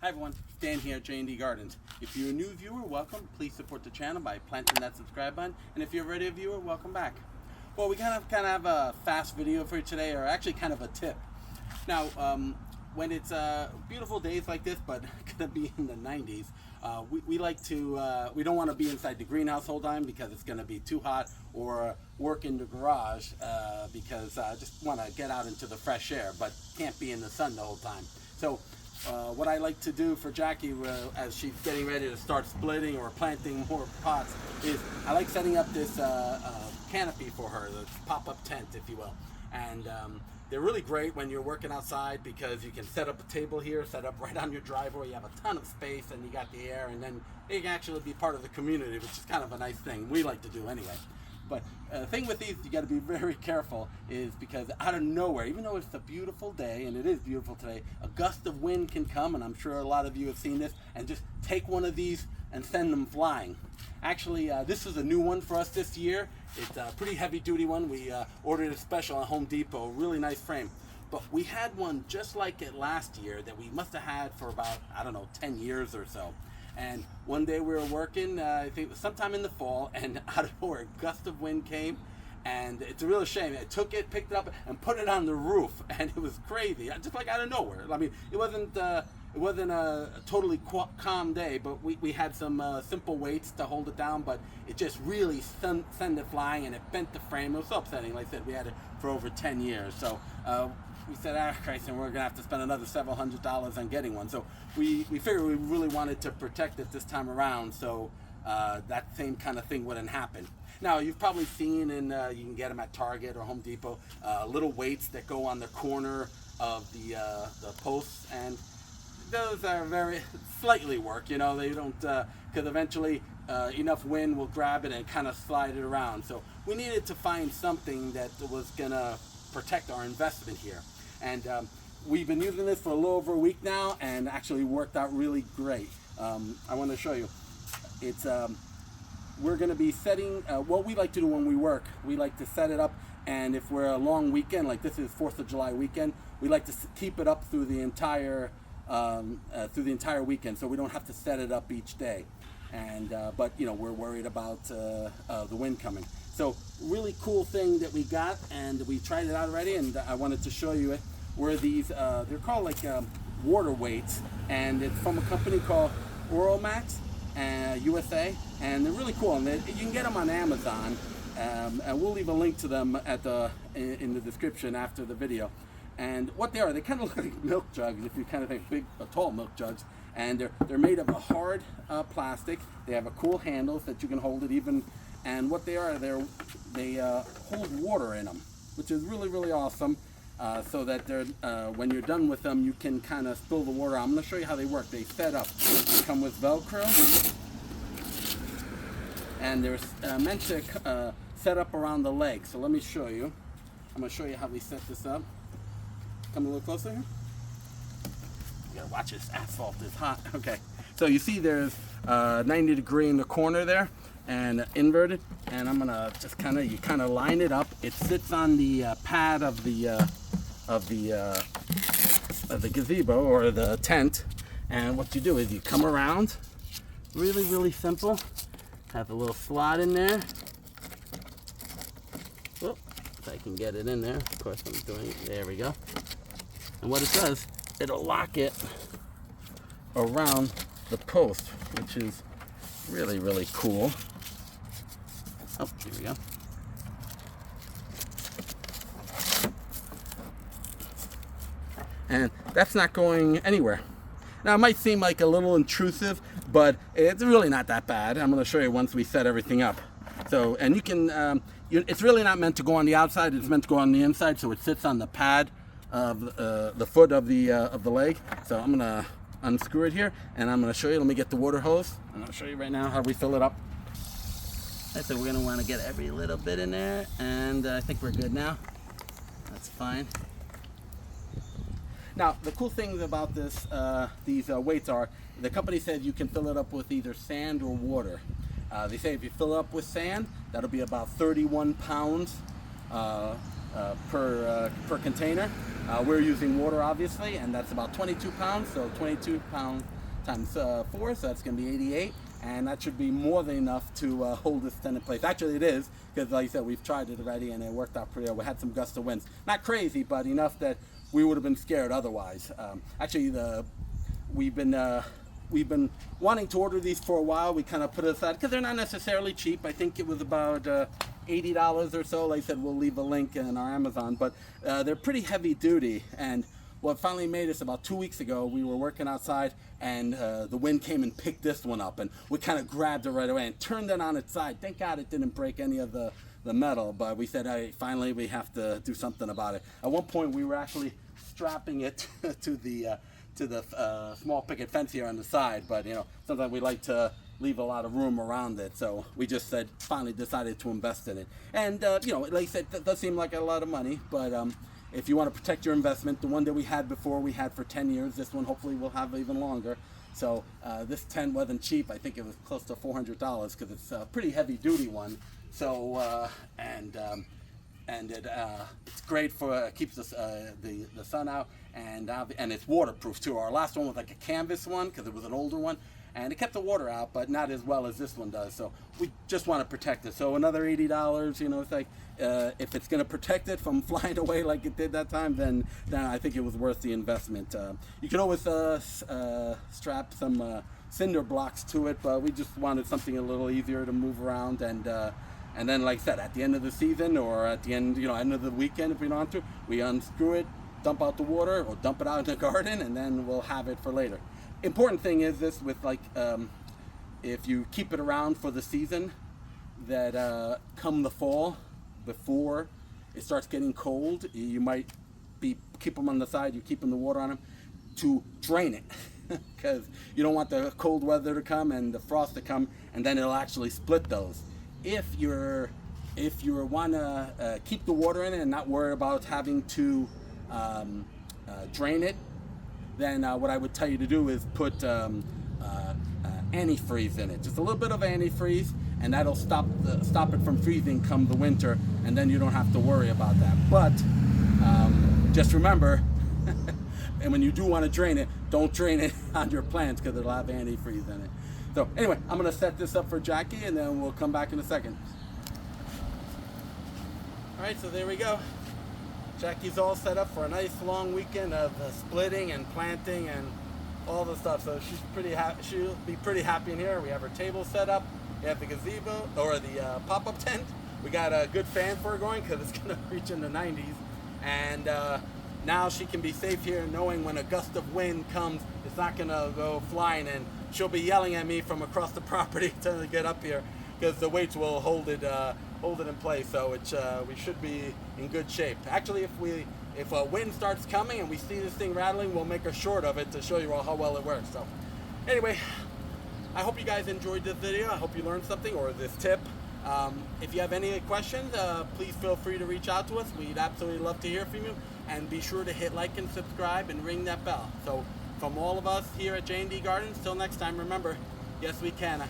Hi everyone, Dan here at J&D Gardens. If you're a new viewer, welcome. Please support the channel by planting that subscribe button. And if you're already a viewer, welcome back. Well, we kind of have a fast video for you today, or actually kind of a tip. Now, when it's beautiful days like this, but gonna be in the 90s, we like to, we don't want to be inside the greenhouse whole time because it's gonna be too hot, or work in the garage because I just want to get out into the fresh air, but can't be in the sun the whole time. So what I like to do for Jackie as she's getting ready to start splitting or planting more pots is I like setting up this canopy for her, the pop-up tent, if you will. And they're really great when you're working outside because you can set up a table here, set up right on your driveway. You have a ton of space and you got the air, and then you can actually be part of the community, which is kind of a nice thing. We like to do anyway. But the thing with these, you got to be very careful, is because out of nowhere, even though it's a beautiful day, and it is beautiful today, a gust of wind can come, and I'm sure a lot of you have seen this, and just take one of these and send them flying. Actually, this is a new one for us this year. It's a pretty heavy duty one. We ordered it special on Home Depot, really nice frame. But we had one just like it last year that we must have had for about, I don't know, 10 years or so. And one day we were working, I think it was sometime in the fall, and out of nowhere a gust of wind came, and it's a real shame. I took it, picked it up, and put it on the roof, and it was crazy, just like out of nowhere. I mean, it wasn't a totally calm day, but we had some simple weights to hold it down, but it just really sent it flying, and it bent the frame. It was so upsetting. Like I said, we had it for over 10 years. So we said, Christ, and we're gonna have to spend another several $100s on getting one. So we figured we really wanted to protect it this time around, so that same kind of thing wouldn't happen. Now, you've probably seen, and you can get them at Target or Home Depot, little weights that go on the corner of the posts, and those are very slightly work, you know. They don't, because eventually enough wind will grab it and kind of slide it around. So we needed to find something that was gonna protect our investment here. And we've been using this for a little over a week now, and actually worked out really great. I want to show you. It's we're going to be setting what we like to do when we work. We like to set it up, and if we're a long weekend, like this is 4th of July weekend, we like to keep it up through the entire weekend, so we don't have to set it up each day. And but you know, we're worried about the wind coming. So really cool thing that we got, and we tried it out already, and I wanted to show you it. Where these, they're called like water weights, and it's from a company called Max USA, and they're really cool. And you can get them on Amazon, and we'll leave a link to them in the description after the video. And what they are, they kind of look like milk jugs, if you kind of think big, tall milk jugs. And they're made of a hard plastic. They have a cool handle that you can hold it even. And what they are, they hold water in them, which is really, really awesome. So that they're, when you're done with them, you can kind of spill the water out. I'm going to show you how they work. They set up. They come with Velcro, and they're meant to set up around the leg. So let me show you. I'm going to show you how we set this up. Come a little closer here. You gotta watch this. Asphalt is hot. Okay. So you see there's 90 degree in the corner there, and inverted. And I'm gonna just you kind of line it up. It sits on the pad of the gazebo or the tent. And what you do is you come around. Really, really simple. Have a little slot in there. Whoop, if I can get it in there. Of course I'm doing it. There we go. And what it does, it'll lock it around the post, which is really, really cool. Oh, here we go. And that's not going anywhere. Now, it might seem like a little intrusive, but it's really not that bad. I'm going to show you once we set everything up. So, and you can, it's really not meant to go on the outside. It's meant to go on the inside, so it sits on the pad of the foot of the leg. So I'm going to unscrew it here, and I'm going to show you. Let me get the water hose, and I'll show you right now how we fill it up. So we're going to want to get every little bit in there, and I think we're good now. That's fine. Now, the cool things about these weights are, the company says you can fill it up with either sand or water. They say if you fill it up with sand, that'll be about 31 pounds per container. We're using water, obviously, and that's about 22 pounds. So 22 pounds times 4, so that's going to be 88. And that should be more than enough to hold this tent in place. Actually, it is, because like I said, we've tried it already, and it worked out pretty well. We had some gust of winds. Not crazy, but enough that we would have been scared otherwise. Actually, we've been wanting to order these for a while. We kind of put it aside because they're not necessarily cheap. I think it was about $80 or so. Like I said, we'll leave a link in our Amazon, but they're pretty heavy duty. And what finally made us, about 2 weeks ago, we were working outside, and the wind came and picked this one up, and we kind of grabbed it right away and turned it on its side. Thank God it didn't break any of the metal, but we said, hey, finally we have to do something about it. At one point we were actually strapping it to the small picket fence here on the side, but sometimes we like to leave a lot of room around it, so we just finally decided to invest in it. And like I said, that does seem like a lot of money, but if you want to protect your investment, the one that we had before, we had for 10 years. This one hopefully will have even longer. So this tent wasn't cheap. I think it was close to $400 because it's a pretty heavy duty one. So it's great for keeps the sun out, and it's waterproof too. Our last one was like a canvas one because it was an older one, and it kept the water out, but not as well as this one does. So we just want to protect it. So another $80. It's like if it's going to protect it from flying away like it did that time, then I think it was worth the investment. You can always strap some cinder blocks to it, but we just wanted something a little easier to move around. And then, like I said, at the end of the season or at the end, end of the weekend, if we don't want to, we unscrew it, dump out the water, or dump it out in the garden, and then we'll have it for later. Important thing is this with if you keep it around for the season, that come the fall, before it starts getting cold, you might keep them on the side, you're keeping the water on them to drain it, because you don't want the cold weather to come and the frost to come, and then it'll actually split those. If you want to keep the water in it and not worry about having to drain it, then what I would tell you to do is put antifreeze in it. Just a little bit of antifreeze, and that'll stop it from freezing come the winter, and then you don't have to worry about that. But just remember, and when you do want to drain it, don't drain it on your plants because it'll have antifreeze in it. So anyway, I'm going to set this up for Jackie, and then we'll come back in a second. All right, so there we go. Jackie's all set up for a nice long weekend of splitting and planting and all the stuff. So she'll be pretty happy in here. We have her table set up. We have the gazebo, or the pop-up tent. We got a good fan for her going because it's going to reach in the 90s. And now she can be safe here knowing when a gust of wind comes, it's not going to go flying, and she'll be yelling at me from across the property to get up here because the weights will hold it in place. So we should be in good shape. Actually, if a wind starts coming and we see this thing rattling, we'll make a short of it to show you all how well it works. So anyway, I hope you guys enjoyed this video. I hope you learned something, or this tip. If you have any questions, please feel free to reach out to us. We'd absolutely love to hear from you. And be sure to hit like and subscribe and ring that bell. So from all of us here at J&D Gardens, till next time, remember, yes we can.